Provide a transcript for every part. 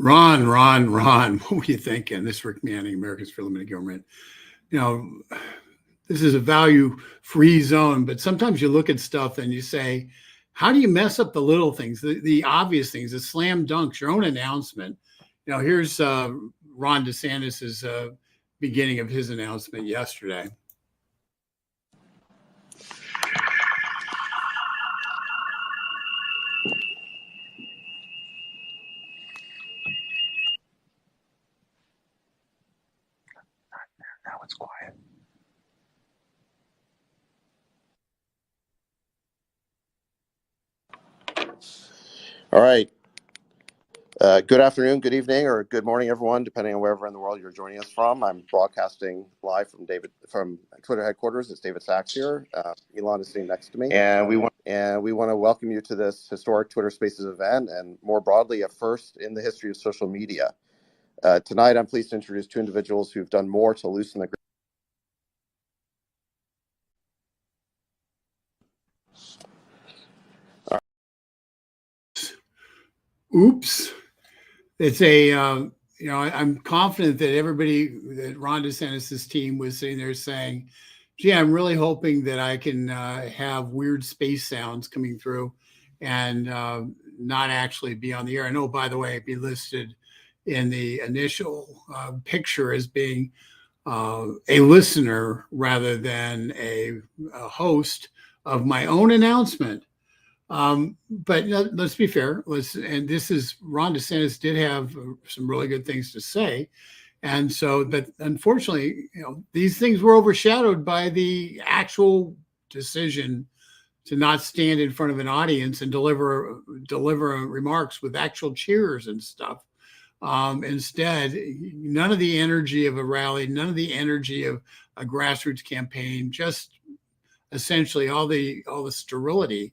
Ron, what were you thinking? This is Rick Manning, Americans for Limited Government. You know, this is a value-free zone, but sometimes you look at stuff and you say, how do you mess up the little things, the obvious things, the slam dunks, your own announcement? You know, here's Ron DeSantis's beginning of his announcement yesterday. Now it's quiet. All right. Good afternoon, good evening, or good morning, everyone, depending on wherever in the world you're joining us from. I'm broadcasting live from Twitter headquarters. It's David Sachs here. Elon is sitting next to me, and we want to welcome you to this historic Twitter Spaces event, and more broadly, a first in the history of social media. Tonight, I'm pleased to introduce two individuals who've done more to loosen the Oops. It's I'm confident that that Ron DeSantis' team was sitting there saying, gee, I'm really hoping that I can have weird space sounds coming through and not actually be on the air. I know, by the way, be listed in the initial picture as being a listener rather than a host of my own announcement. But let's be fair. And this is Ron DeSantis did have some really good things to say. And so, but unfortunately, these things were overshadowed by the actual decision to not stand in front of an audience and deliver remarks with actual cheers and stuff. Instead, none of the energy of a rally, none of the energy of a grassroots campaign, just essentially all the sterility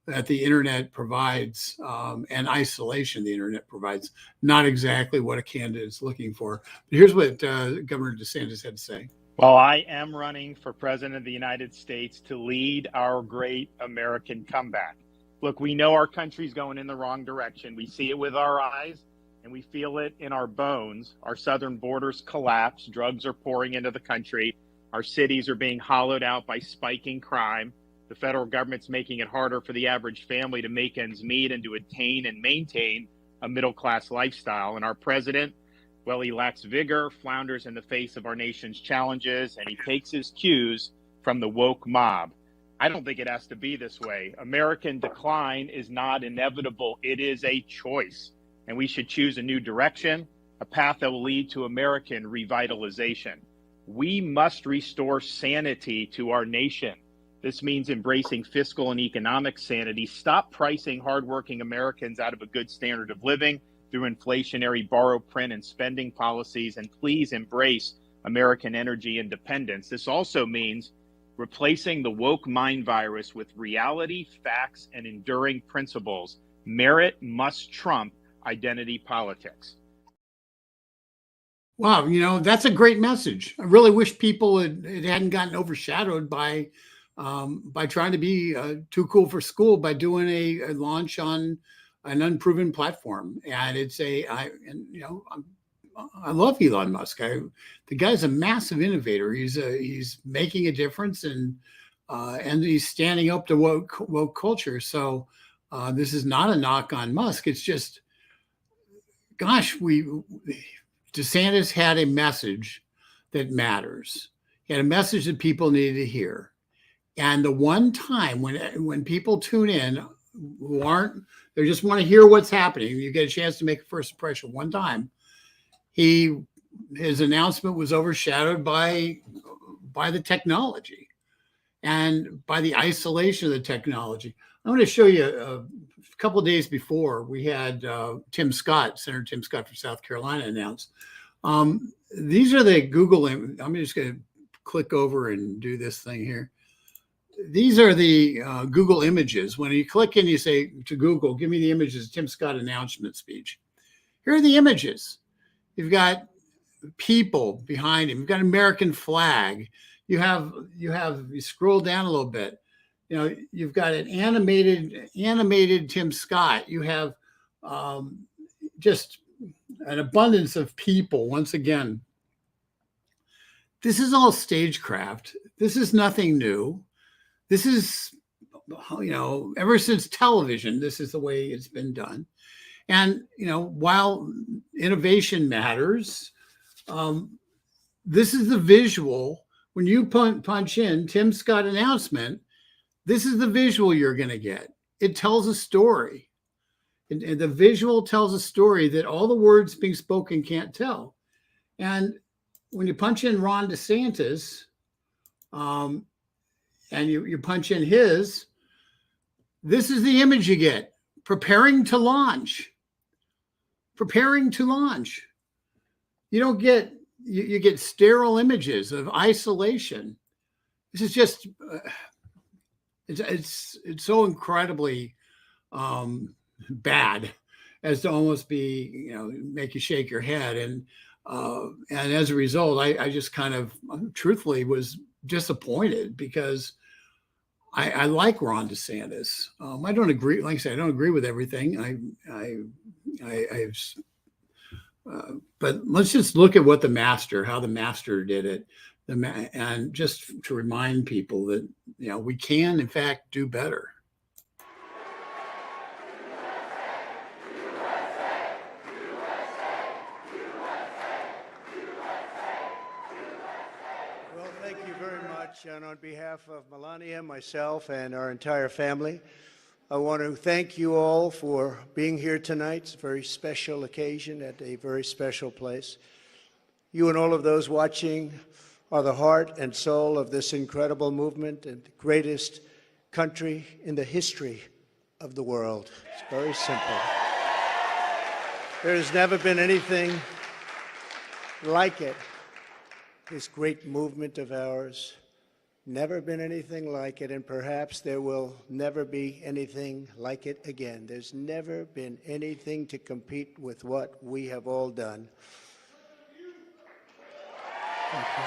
that the internet provides and isolation the internet provides, not exactly what a candidate is looking for. But here's what Governor DeSantis had to say. Well, I am running for president of the United States to lead our great American comeback. Look, we know our country's going in the wrong direction. We see it with our eyes and we feel it in our bones. Our southern borders collapse. Drugs are pouring into the country. Our cities are being hollowed out by spiking crime. The federal government's making it harder for the average family to make ends meet and to attain and maintain a middle-class lifestyle. And our president, well, he lacks vigor, flounders in the face of our nation's challenges, and he takes his cues from the woke mob. I don't think it has to be this way. American decline is not inevitable. It is a choice. And we should choose a new direction, a path that will lead to American revitalization. We must restore sanity to our nation. This means embracing fiscal and economic sanity. Stop pricing hardworking Americans out of a good standard of living through inflationary borrow, print, and spending policies. And please embrace American energy independence. This also means replacing the woke mind virus with reality, facts, and enduring principles. Merit must trump identity politics. Wow, that's a great message. I really wish people it hadn't gotten overshadowed by trying to be too cool for school by doing a launch on an unproven platform. And I love Elon Musk. The guy's a massive innovator. He's making a difference and he's standing up to woke culture. So this is not a knock on Musk. It's just, gosh, DeSantis had a message that matters. He had a message that people needed to hear. And the one time when people tune in they just want to hear what's happening, you get a chance to make a first impression one time, his announcement was overshadowed by the technology and by the isolation of the technology. I'm going to show you a couple of days before we had Senator Tim Scott from South Carolina announce. These are the Google. I'm just going to click over and do this thing here. These are the Google images. When you click and you say to Google, give me the images of Tim Scott announcement speech. Here are the images. You've got people behind him. You've got an American flag. You scroll down a little bit. You've got an animated Tim Scott. You have just an abundance of people. Once again, this is all stagecraft. This is nothing new. This is, ever since television, this is the way it's been done. And, while innovation matters, this is the visual. When you punch in Tim Scott announcement, this is the visual you're going to get. It tells a story. And the visual tells a story that all the words being spoken can't tell. And when you punch in Ron DeSantis, and you punch in his, this is the image you get. Preparing to launch. Preparing to launch. You don't get, you get sterile images of isolation. This is just, it's so incredibly bad as to almost be, make you shake your head. And as a result, I just kind of truthfully was disappointed because I like Ron DeSantis. I don't agree. Like I said, I don't agree with everything. But let's just look at what how the master did it. And just to remind people that, we can, in fact, do better. Well, thank you very much. And on behalf of Melania, myself, and our entire family, I want to thank you all for being here tonight. It's a very special occasion at a very special place. You and all of those watching are the heart and soul of this incredible movement and the greatest country in the history of the world. It's very simple. There has never been anything like it. This great movement of ours, never been anything like it, and perhaps there will never be anything like it again. There's never been anything to compete with what we have all done. Thank you.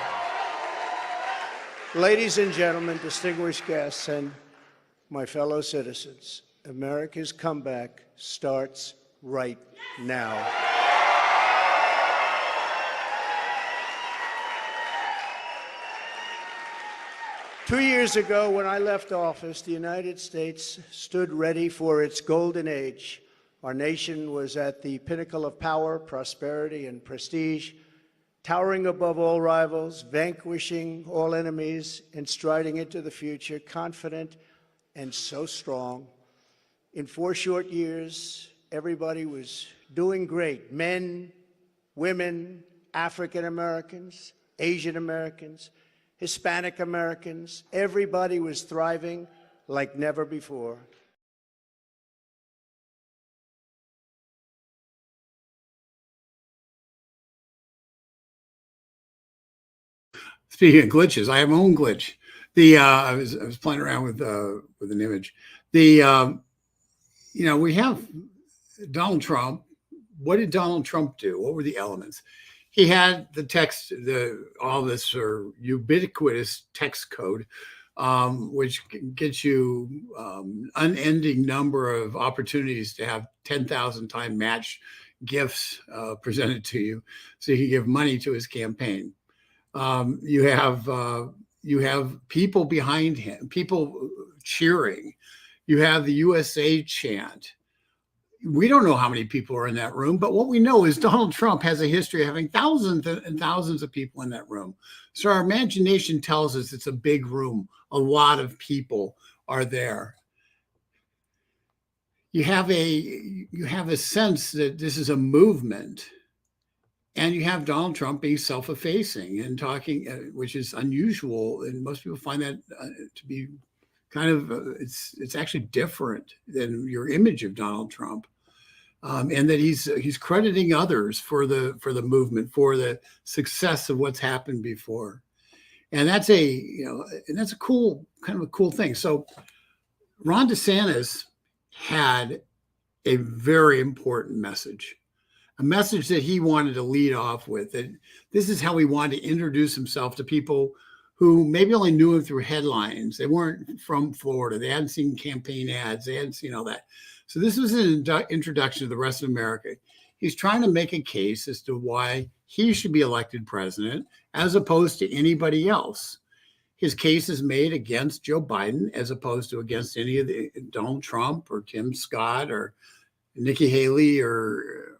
Ladies and gentlemen, distinguished guests, and my fellow citizens, America's comeback starts right now. Two years ago, when I left office, the United States stood ready for its golden age. Our nation was at the pinnacle of power, prosperity, and prestige, towering above all rivals, vanquishing all enemies, and striding into the future, confident and so strong. In 4 short years, everybody was doing great. Men, women, African Americans, Asian Americans, Hispanic Americans, everybody was thriving like never before. Speaking of glitches, I have my own glitch. I was playing around with an image. We have Donald Trump. What did Donald Trump do? What were the elements? He had the text, all this ubiquitous text code, which gets you unending number of opportunities to have 10,000 time match gifts presented to you, so you can give money to his campaign. You have people behind him, people cheering. You have the USA chant. We don't know how many people are in that room, but what we know is Donald Trump has a history of having thousands and thousands of people in that room. So our imagination tells us it's a big room. A lot of people are there. You have a sense that this is a movement, and you have Donald Trump being self-effacing and talking, which is unusual, and most people find that to be kind of it's actually different than your image of Donald Trump, and that he's crediting others for the movement, for the success of what's happened before, and that's a cool thing. So Ron DeSantis had a very important message, a message that he wanted to lead off with. That this is how he wanted to introduce himself to people who maybe only knew him through headlines. They weren't from Florida. They hadn't seen campaign ads. They hadn't seen all that. So this was an introduction to the rest of America. He's trying to make a case as to why he should be elected president as opposed to anybody else. His case is made against Joe Biden as opposed to against any of the Donald Trump or Tim Scott or Nikki Haley or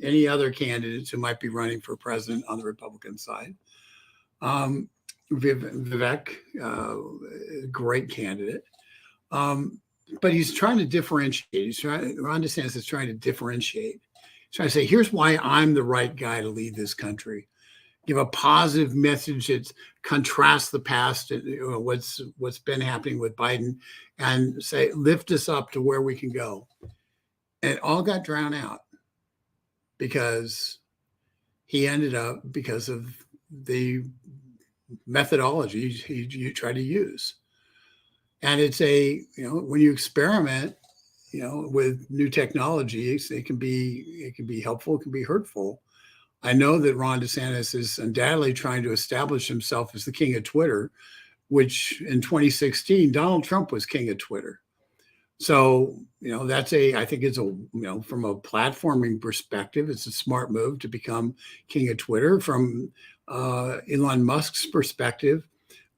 any other candidates who might be running for president on the Republican side. Vivek, great candidate. But he's trying to differentiate. Ron DeSantis is trying to differentiate. He's trying to say, here's why I'm the right guy to lead this country. Give a positive message that contrasts the past, what's been happening with Biden, and say, lift us up to where we can go. And it all got drowned out because he ended up, because of the methodology he tried to use. And it's when you experiment, with new technologies, it can be helpful, it can be hurtful. I know that Ron DeSantis is undoubtedly trying to establish himself as the king of Twitter, which in 2016, Donald Trump was king of Twitter. So, I think it's from a platforming perspective, it's a smart move to become king of Twitter. From Elon Musk's perspective,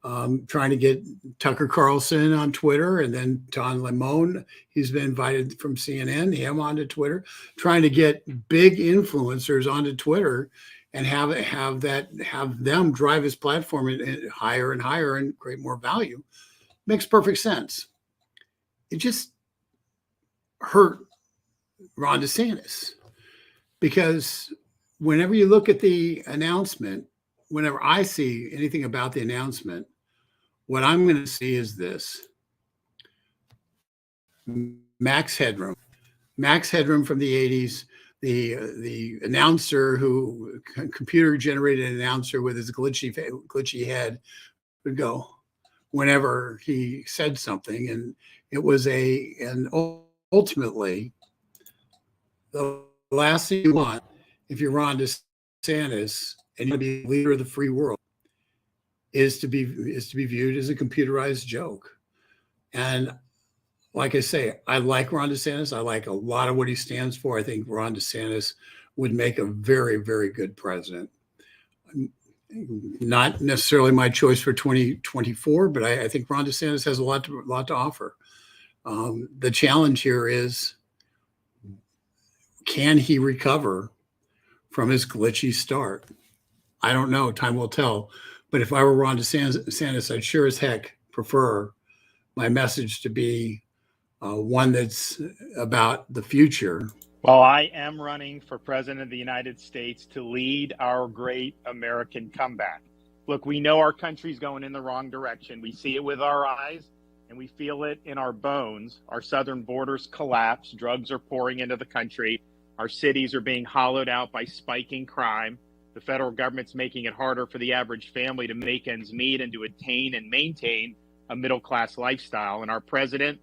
trying to get Tucker Carlson on Twitter, and then Don Lemon, he's been invited from CNN, him onto Twitter, trying to get big influencers onto Twitter and have them drive his platform higher and higher and create more value. Makes perfect sense. It just hurt Ron DeSantis because whenever you look at the announcement, whenever I see anything about the announcement, what I'm going to see is this: Max Headroom from the 80s, the announcer who computer generated announcer with his glitchy head would go whenever he said something. And it was ultimately the last thing you want if you're Ron DeSantis and you want to be leader of the free world is to be viewed as a computerized joke. And like I say, I like Ron DeSantis. I like a lot of what he stands for. I think Ron DeSantis would make a very, very good president. Not necessarily my choice for 2024, but I think Ron DeSantis has a lot to offer. The challenge here is, can he recover from his glitchy start? I don't know. Time will tell. But if I were Ron DeSantis, I'd sure as heck prefer my message to be one that's about the future. Well, I am running for president of the United States to lead our great American comeback. Look, we know our country's going in the wrong direction. We see it with our eyes and we feel it in our bones. Our southern borders collapse. Drugs are pouring into the country. Our cities are being hollowed out by spiking crime. The federal government's making it harder for the average family to make ends meet and to attain and maintain a middle-class lifestyle. And our president,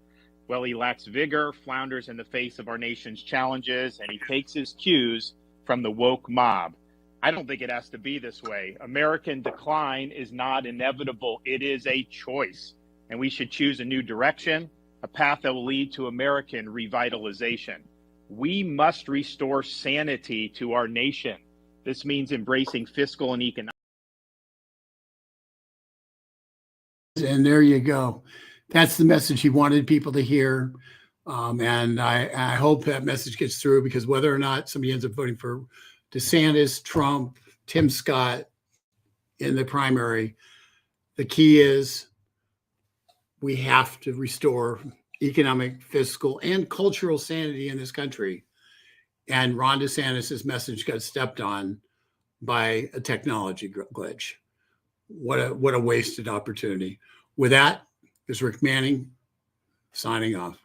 well, he lacks vigor, flounders in the face of our nation's challenges, and he takes his cues from the woke mob. I don't think it has to be this way. American decline is not inevitable. It is a choice, and we should choose a new direction, a path that will lead to American revitalization. We must restore sanity to our nation. This means embracing fiscal and economic. And there you go. That's the message he wanted people to hear. And I hope that message gets through, because whether or not somebody ends up voting for DeSantis, Trump, Tim Scott in the primary, the key is we have to restore economic, fiscal, and cultural sanity in this country. And Ron DeSantis' message got stepped on by a technology glitch. What a wasted opportunity. With that, this is Rick Manning signing off.